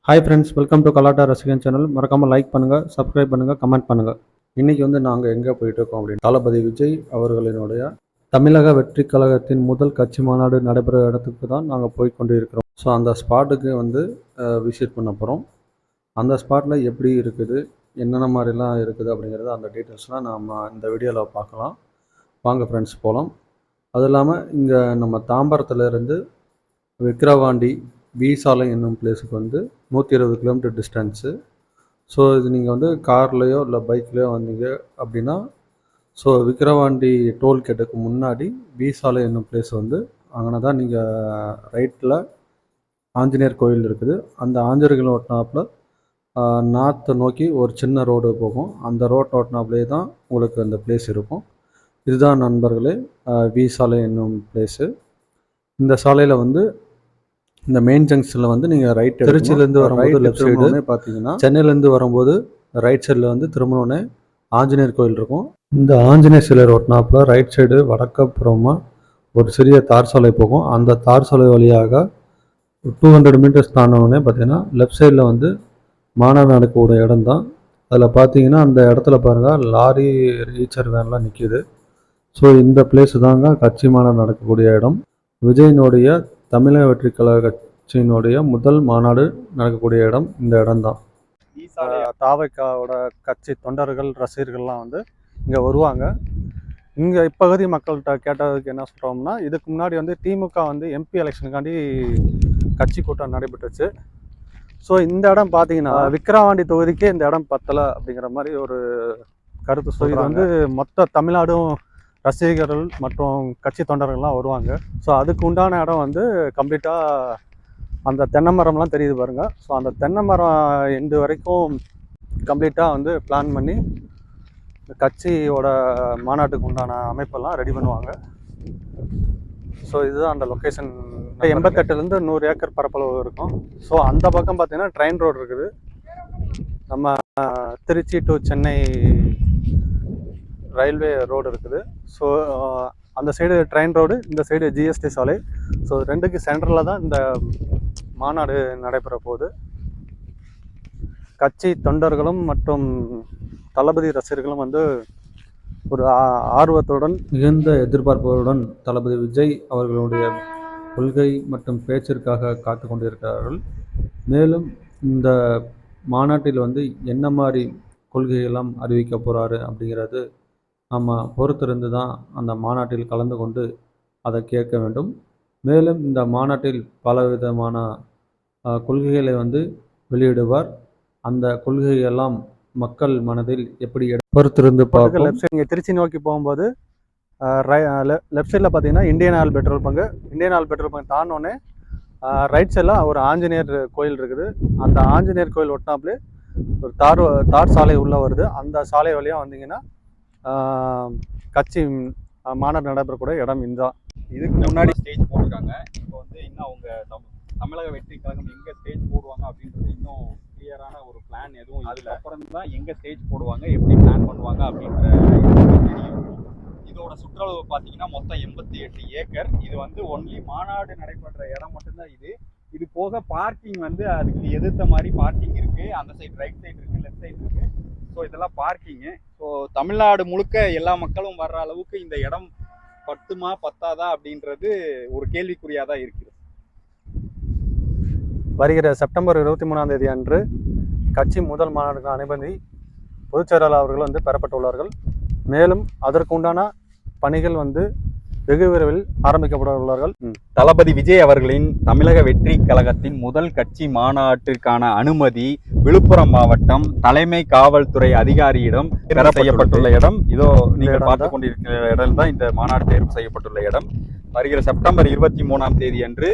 Hi friends, welcome to கலாட்டா ரசிகன் channel. மறக்காமல் லைக் பண்ணுங்கள், சப்ஸ்கிரைப் பண்ணுங்கள், கமெண்ட் பண்ணுங்கள். இன்றைக்கி நாங்கள் எங்கே போயிட்டுருக்கோம் அப்படின்னு தளபதி விஜய் அவர்களினுடைய தமிழக வெற்றி கழகத்தின் முதல் கட்சி மாநாடு நடைபெற இடத்துக்கு தான் நாங்கள் போய் கொண்டு இருக்கிறோம். ஸோ அந்த ஸ்பாட்டுக்கு விசிட் பண்ண போகிறோம். அந்த ஸ்பாட்டில் எப்படி இருக்குது, என்னென்ன மாதிரிலாம் இருக்குது அப்படிங்கிறது அந்த டீட்டெயில்ஸ்லாம் நம்ம இந்த வீடியோவில் பார்க்கலாம். வாங்க ஃப்ரெண்ட்ஸ் போகலாம். அது இல்லாமல் இங்கே நம்ம தாம்பரத்துலேருந்து விக்கிரவாண்டி வி சாலை என்னும் பிளேஸுக்கு 120 கிலோமீட்டர் டிஸ்டன்ஸு. ஸோ இது நீங்கள் கார்லேயோ இல்லை பைக்லேயோ வந்தீங்க அப்படின்னா, ஸோ விக்கிரவாண்டி டோல்கேட்டுக்கு முன்னாடி வி சாலை என்னும் பிளேஸ் அங்கே தான் நீங்கள் ரைட்டில் ஆஞ்சநேயர் கோயில் இருக்குது. அந்த ஆஞ்சநேயர்கள் ஓட்டினாப்பில் நார்த்தை நோக்கி ஒரு சின்ன ரோடு போகும். அந்த ரோட்டை ஓட்டினாப்லேயே தான் உங்களுக்கு அந்த பிளேஸ் இருக்கும். இதுதான் நண்பர்களே வி சாலை என்னும் பிளேஸு. இந்த சாலையில் இந்த மெயின் ஜங்ஷனில் நீங்கள் ரைட் திருச்சியிலேருந்து வரும்போது லெஃப்ட் சைடு பார்த்தீங்கன்னா, சென்னையிலேருந்து வரும்போது ரைட் சைடில் திரும்பணுன்னே ஆஞ்சநேயர் கோயில் இருக்கும். இந்த ஆஞ்சநேயர் சிலை ஓட்டினாப்பில் ரைட் சைடு வடக்கப்புறமாக ஒரு சிறிய தார் சாலை போகும். அந்த தார் சாலை வழியாக 200 மீட்டர்ஸ் தாண்டினோடனே பார்த்தீங்கன்னா லெஃப்ட் சைடில் மாநாடு நடக்கக்கூடிய இடம் தான். அதில் பார்த்தீங்கன்னா அந்த இடத்துல பாருங்கள், லாரி ரீச்சர் வேன்லாம் நிற்கிது. ஸோ இந்த பிளேஸ் தாங்க கட்சி மாநாடு நடக்கக்கூடிய இடம். விஜயினுடைய தமிழக வெற்றி கழக கட்சியினுடைய முதல் மாநாடு நடக்கக்கூடிய இடம் இந்த இடம்தான். தாவைக்காவோட கட்சி தொண்டர்கள் ரசிகர்கள்லாம் இங்கே வருவாங்க. இங்கே இப்பகுதி மக்கள்கிட்ட கேட்டதுக்கு என்ன சொல்கிறோம்னா, இதுக்கு முன்னாடி திமுக எம்பி எலெக்ஷனுக்காண்டி கட்சி கூட்டம் நடைபெற்றுச்சு. ஸோ இந்த இடம் பார்த்தீங்கன்னா விக்கிரவாண்டி தொகுதிக்கே இந்த இடம் பத்தலை அப்படிங்கிற மாதிரி ஒரு கருத்து சொல்லி மொத்த தமிழ்நாடும் ரசிகர்கள் மற்றும் கட்சி தொண்டர்கள்லாம் வருவாங்க. ஸோ அதுக்கு உண்டான இடம் கம்ப்ளீட்டாக அந்த தென்னை மரம்லாம் தெரியுது பாருங்கள். ஸோ அந்த தென்னை மரம் எண்டு வரைக்கும் கம்ப்ளீட்டாக பிளான் பண்ணி கட்சியோட மாநாட்டுக்கு உண்டான அமைப்பெல்லாம் ரெடி பண்ணுவாங்க. ஸோ இதுதான் அந்த லொக்கேஷன். 88லேருந்து 100 ஏக்கர் பரப்பளவு இருக்கும். ஸோ அந்த பக்கம் பார்த்தீங்கன்னா ட்ரெயின் ரோடு இருக்குது. நம்ம Trichy to Chennai railway road இருக்குது. ஸோ அந்த சைடு ட்ரெயின் ரோடு, இந்த சைடு ஜிஎஸ்டி சாலை. ஸோ ரெண்டுக்கு சென்டரில் தான் இந்த மாநாடு நடைபெற போகுது. கட்சி தொண்டர்களும் மற்றும் தளபதி ரசிகர்களும் ஒரு ஆர்வத்துடன் மிகுந்த எதிர்பார்ப்புடன் தளபதி விஜய் அவர்களுடைய கொள்கை மற்றும் பேச்சிற்காக காத்து கொண்டிருக்கிறார்கள். மேலும் இந்த மாநாட்டில் என்ன மாதிரி கொள்கையெல்லாம் அறிவிக்க போகிறாரு அப்படிங்கிறது நம்ம பொறுத்திருந்து தான் அந்த மாநாட்டில் கலந்து கொண்டு அதை கேட்க வேண்டும். மேலும் இந்த மாநாட்டில் பலவிதமான கொள்கைகளை வெளியிடுவார். அந்த கொள்கையெல்லாம் மக்கள் மனதில் எப்படி பொறுத்திருந்து பார்க்க. லெஃப்ட் சைடு நீங்கள் திருச்சி நோக்கி போகும்போது லெஃப்ட் சைடில் பார்த்தீங்கன்னா Indian oil petrol bunk. Indian oil petrol bunk தாண்டோடனே ரைட் சைடில் ஒரு ஆஞ்சநேயர் கோயில் இருக்குது. அந்த ஆஞ்சநேயர் கோயில் ஒட்டினாப்புலே ஒரு தார் சாலை உள்ளே வருது. அந்த சாலை வழியாக வந்தீங்கன்னா கட்சி மாநாடு நடைபெறக்கூடிய இடம் இதுதான். இதுக்கு முன்னாடி ஸ்டேஜ் போட்டிருக்காங்க. இப்போ இன்னும் அவங்க தமிழக வெற்றி கழகம் எங்கே ஸ்டேஜ் போடுவாங்க அப்படின்றது இன்னும் கிளியரான ஒரு பிளான் எதுவும் இல்லை. அதுக்கப்புறம் தான் எங்கே ஸ்டேஜ் போடுவாங்க, எப்படி பிளான் பண்ணுவாங்க அப்படின்ற தெரியும். இதோட சுற்றளவு பார்த்தீங்கன்னா மொத்தம் 88 ஏக்கர். இது ஒன்லி மாநாடு நடைபெற இடம் மட்டும்தான். இது போக பார்க்கிங் அதுக்கு எதிர்த்த மாதிரி பார்க்கிங் இருக்குது. அந்த சைடு ரைட் சைடு இருக்குது, லெஃப்ட் சைடு இருக்குது. ஸோ இதெல்லாம் பார்க்கிங்கு. ஸோ தமிழ்நாடு முழுக்க எல்லா மக்களும் வர்ற அளவுக்கு இந்த இடம் பத்துமா பத்தாதா அப்படின்றது ஒரு கேள்விக்குறியாக தான் இருக்குது. வருகிற செப்டம்பர் 23ஆம் தேதி அன்று கட்சி முதல் மாநாடுக்கு அனுமதி பொதுச் செயலாளர் அவர்கள் பெறப்பட்டுள்ளார்கள். மேலும் அதற்கு உண்டான பணிகள் வெகு விரைவில் ஆரம்பிக்கப்பட உள்ளார்கள். தளபதி விஜய் அவர்களின் தமிழக வெற்றி கழகத்தின் முதல் கட்சி மாநாட்டிற்கான அனுமதி விழுப்புரம் மாவட்டம் தலைமை காவல்துறை அதிகாரியிடம் தேர்வு செய்யப்பட்டுள்ள இடம். இதோ நீங்கள் பார்த்து கொண்டிருக்கிற இடம் தான் இந்த மாநாடு தேர்வு செய்யப்பட்டுள்ள இடம். வருகிற செப்டம்பர் 23ஆம் தேதி அன்று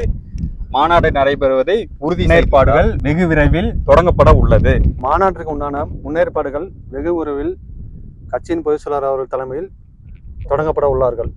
மாநாடு நடைபெறுவதை உறுதி ஏற்பாடுகள் வெகு விரைவில் தொடங்கப்பட உள்ளது. மாநாட்டிற்கு உண்டான முன்னேற்பாடுகள் வெகு விரைவில் கட்சியின் பொதுச் செயலாளர் அவர்கள் தலைமையில் தொடங்கப்பட உள்ளார்கள்.